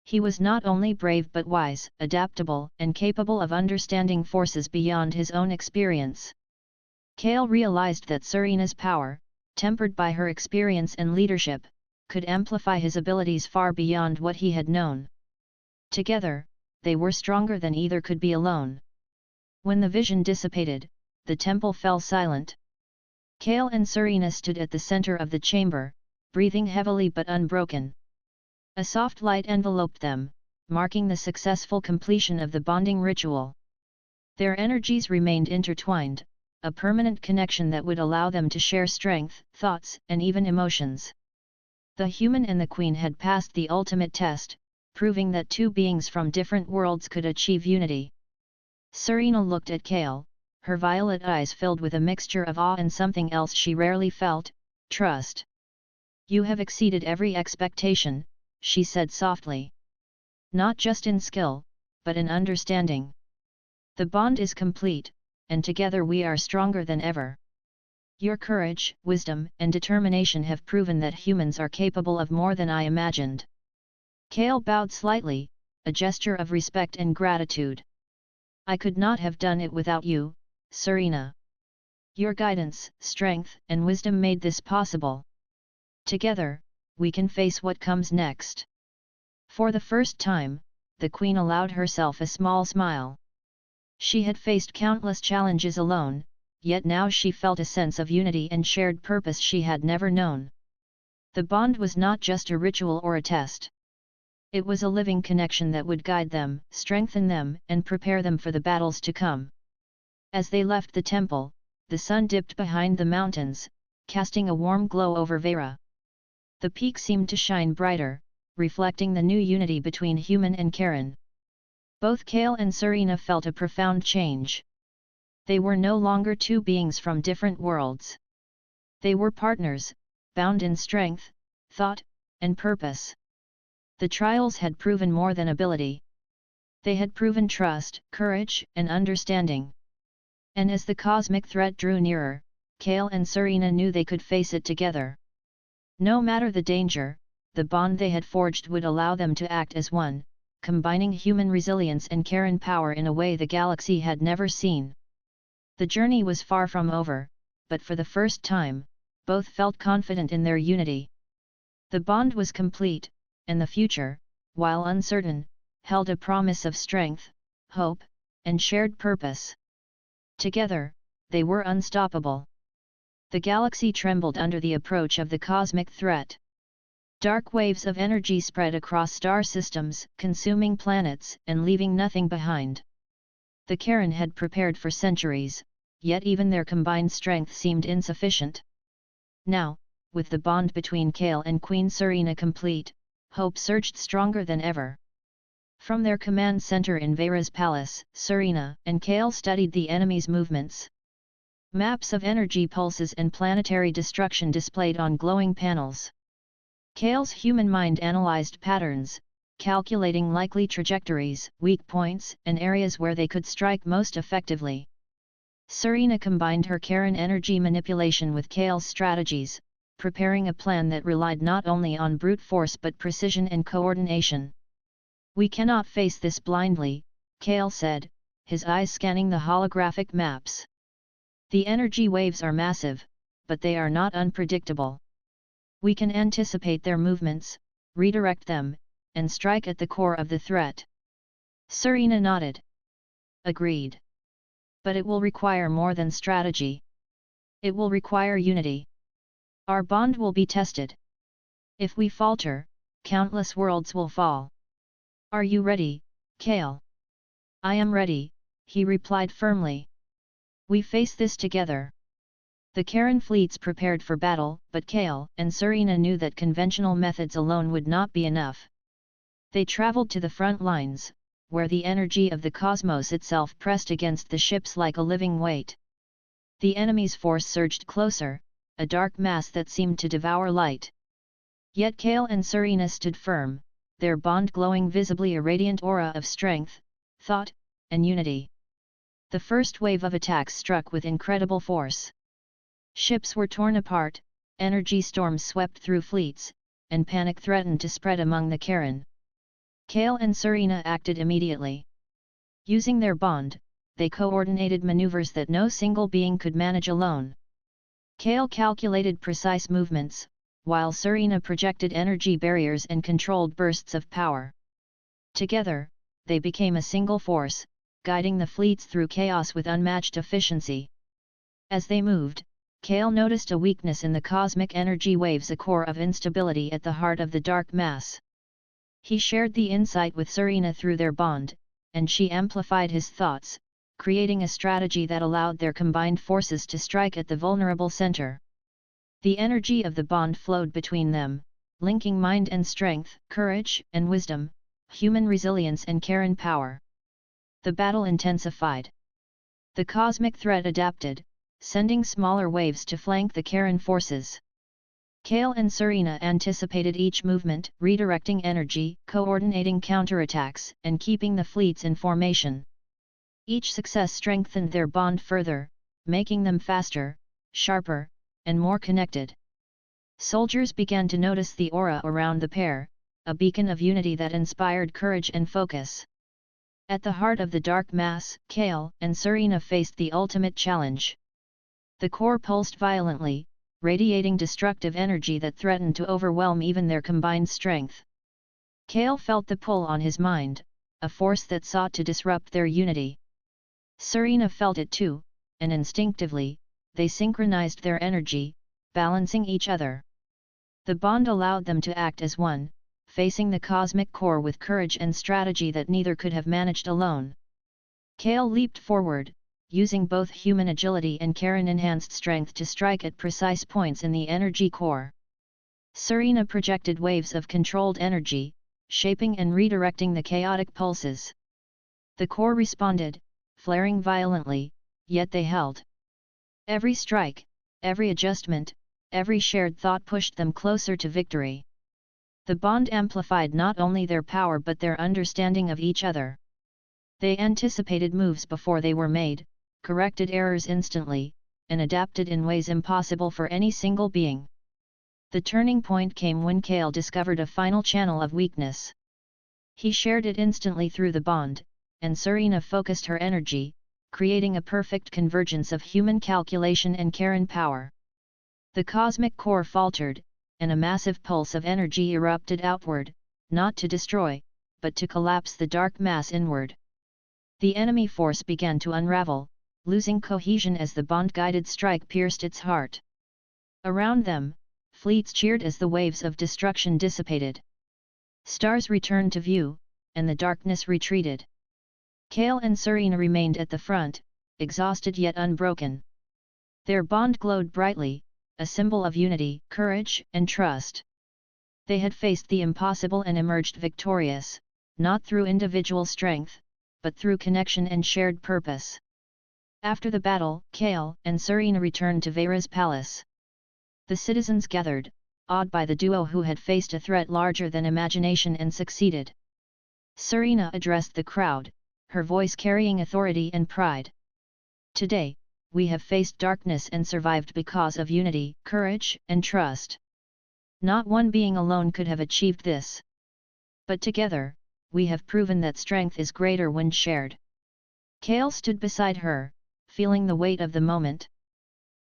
He was not only brave but wise, adaptable, and capable of understanding forces beyond his own experience. Kale realized that Serena's power, tempered by her experience and leadership, could amplify his abilities far beyond what he had known. Together, they were stronger than either could be alone. When the vision dissipated, the temple fell silent. Kale and Serena stood at the center of the chamber, breathing heavily but unbroken. A soft light enveloped them, marking the successful completion of the bonding ritual. Their energies remained intertwined, a permanent connection that would allow them to share strength, thoughts, and even emotions. The human and the queen had passed the ultimate test, proving that two beings from different worlds could achieve unity. Serena looked at Kale, her violet eyes filled with a mixture of awe and something else she rarely felt, trust. "You have exceeded every expectation," she said softly. "Not just in skill, but in understanding. The bond is complete, and together we are stronger than ever. Your courage, wisdom, and determination have proven that humans are capable of more than I imagined." Kale bowed slightly, a gesture of respect and gratitude. "I could not have done it without you, Serena. Your guidance, strength, and wisdom made this possible. Together, we can face what comes next." For the first time, the queen allowed herself a small smile. She had faced countless challenges alone, yet now she felt a sense of unity and shared purpose she had never known. The bond was not just a ritual or a test. It was a living connection that would guide them, strengthen them, and prepare them for the battles to come. As they left the temple, the sun dipped behind the mountains, casting a warm glow over Vera. The peak seemed to shine brighter, reflecting the new unity between human and Karen. Both Kale and Serena felt a profound change. They were no longer two beings from different worlds. They were partners, bound in strength, thought, and purpose. The trials had proven more than ability. They had proven trust, courage, and understanding. And as the cosmic threat drew nearer, Kale and Serena knew they could face it together. No matter the danger, the bond they had forged would allow them to act as one, combining human resilience and Karen power in a way the galaxy had never seen. The journey was far from over, but for the first time, both felt confident in their unity. The bond was complete, and the future, while uncertain, held a promise of strength, hope, and shared purpose. Together, they were unstoppable. The galaxy trembled under the approach of the cosmic threat. Dark waves of energy spread across star systems, consuming planets and leaving nothing behind. The Karen had prepared for centuries, yet even their combined strength seemed insufficient. Now, with the bond between Kale and Queen Serena complete, hope surged stronger than ever. From their command center in Vera's palace, Serena and Kale studied the enemy's movements. Maps of energy pulses and planetary destruction displayed on glowing panels. Kale's human mind analyzed patterns, calculating likely trajectories, weak points, and areas where they could strike most effectively. Serena combined her Karen energy manipulation with Kale's strategies, preparing a plan that relied not only on brute force but precision and coordination. "We cannot face this blindly," Kale said, his eyes scanning the holographic maps. "The energy waves are massive, but they are not unpredictable. We can anticipate their movements, redirect them, and strike at the core of the threat." Serena nodded. "Agreed. But it will require more than strategy. It will require unity. Our bond will be tested. If we falter, countless worlds will fall. Are you ready, Kale?" "I am ready," he replied firmly. "We face this together." The Karen fleets prepared for battle, but Kale and Serena knew that conventional methods alone would not be enough. They traveled to the front lines, where the energy of the cosmos itself pressed against the ships like a living weight. The enemy's force surged closer, a dark mass that seemed to devour light. Yet Kale and Serena stood firm, their bond glowing visibly a radiant aura of strength, thought, and unity. The first wave of attacks struck with incredible force. Ships were torn apart, energy storms swept through fleets, and panic threatened to spread among the Karen. Kale and Serena acted immediately. Using their bond, they coordinated maneuvers that no single being could manage alone. Kale calculated precise movements, while Serena projected energy barriers and controlled bursts of power. Together, they became a single force, guiding the fleets through chaos with unmatched efficiency. As they moved, Kale noticed a weakness in the cosmic energy waves, a core of instability at the heart of the dark mass. He shared the insight with Serena through their bond, and she amplified his thoughts, creating a strategy that allowed their combined forces to strike at the vulnerable center. The energy of the bond flowed between them, linking mind and strength, courage and wisdom, human resilience and Karen power. The battle intensified. The cosmic threat adapted, sending smaller waves to flank the Karen forces. Kale and Serena anticipated each movement, redirecting energy, coordinating counterattacks, and keeping the fleets in formation. Each success strengthened their bond further, making them faster, sharper, and more connected. Soldiers began to notice the aura around the pair, a beacon of unity that inspired courage and focus. At the heart of the dark mass, Kale and Serena faced the ultimate challenge. The core pulsed violently, radiating destructive energy that threatened to overwhelm even their combined strength. Kale felt the pull on his mind, a force that sought to disrupt their unity. Serena felt it too, and instinctively, they synchronized their energy, balancing each other. The bond allowed them to act as one, facing the cosmic core with courage and strategy that neither could have managed alone. Kale leaped forward, using both human agility and Karen-enhanced strength to strike at precise points in the energy core. Serena projected waves of controlled energy, shaping and redirecting the chaotic pulses. The core responded, flaring violently, yet they held. Every strike, every adjustment, every shared thought pushed them closer to victory. The bond amplified not only their power but their understanding of each other. They anticipated moves before they were made, corrected errors instantly, and adapted in ways impossible for any single being. The turning point came when Kale discovered a final channel of weakness. He shared it instantly through the bond, and Serena focused her energy, creating a perfect convergence of human calculation and Karen power. The cosmic core faltered, and a massive pulse of energy erupted outward, not to destroy, but to collapse the dark mass inward. The enemy force began to unravel, losing cohesion as the bond-guided strike pierced its heart. Around them, fleets cheered as the waves of destruction dissipated. Stars returned to view, and the darkness retreated. Kale and Serena remained at the front, exhausted yet unbroken. Their bond glowed brightly, a symbol of unity, courage, and trust. They had faced the impossible and emerged victorious, not through individual strength, but through connection and shared purpose. After the battle, Kale and Serena returned to Vera's palace. The citizens gathered, awed by the duo who had faced a threat larger than imagination and succeeded. Serena addressed the crowd, her voice carrying authority and pride. Today, we have faced darkness and survived because of unity, courage, and trust. Not one being alone could have achieved this. But together, we have proven that strength is greater when shared. Kale stood beside her, feeling the weight of the moment.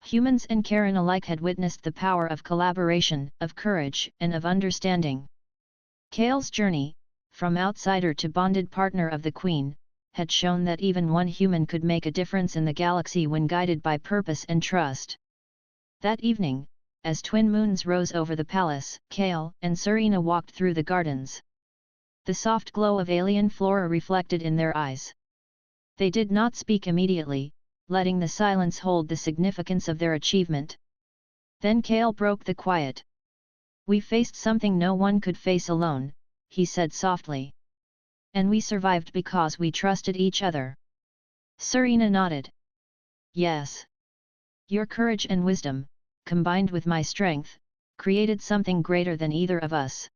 Humans and Karen alike had witnessed the power of collaboration, of courage, and of understanding. Kale's journey, from outsider to bonded partner of the Queen, had shown that even one human could make a difference in the galaxy when guided by purpose and trust. That evening, as twin moons rose over the palace, Kale and Serena walked through the gardens. The soft glow of alien flora reflected in their eyes. They did not speak immediately, letting the silence hold the significance of their achievement. Then Kale broke the quiet. "We faced something no one could face alone," he said softly. "And we survived because we trusted each other." Serena nodded. "Yes. Your courage and wisdom, combined with my strength, created something greater than either of us.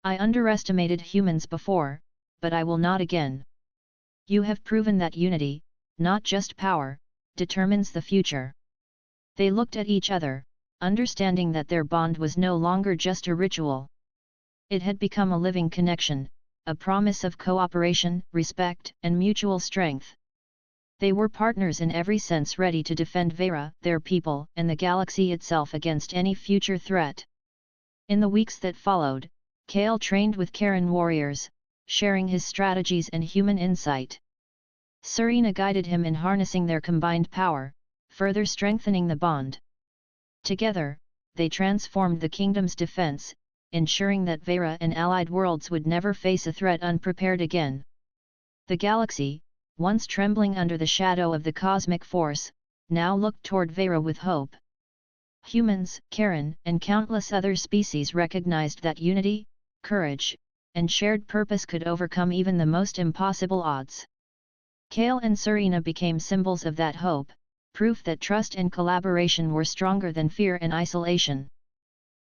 I underestimated humans before, but I will not again. You have proven that unity, not just power, determines the future." They looked at each other, understanding that their bond was no longer just a ritual. It had become a living connection, a promise of cooperation, respect, and mutual strength. They were partners in every sense, ready to defend Vera, their people, and the galaxy itself against any future threat. In the weeks that followed, Kale trained with Karen warriors, sharing his strategies and human insight. Serena guided him in harnessing their combined power, further strengthening the bond. Together, they transformed the kingdom's defense, ensuring that Vera and allied worlds would never face a threat unprepared again. The galaxy, once trembling under the shadow of the cosmic force, now looked toward Vera with hope. Humans, Karen, and countless other species recognized that unity, courage, and shared purpose could overcome even the most impossible odds. Kale and Serena became symbols of that hope, proof that trust and collaboration were stronger than fear and isolation.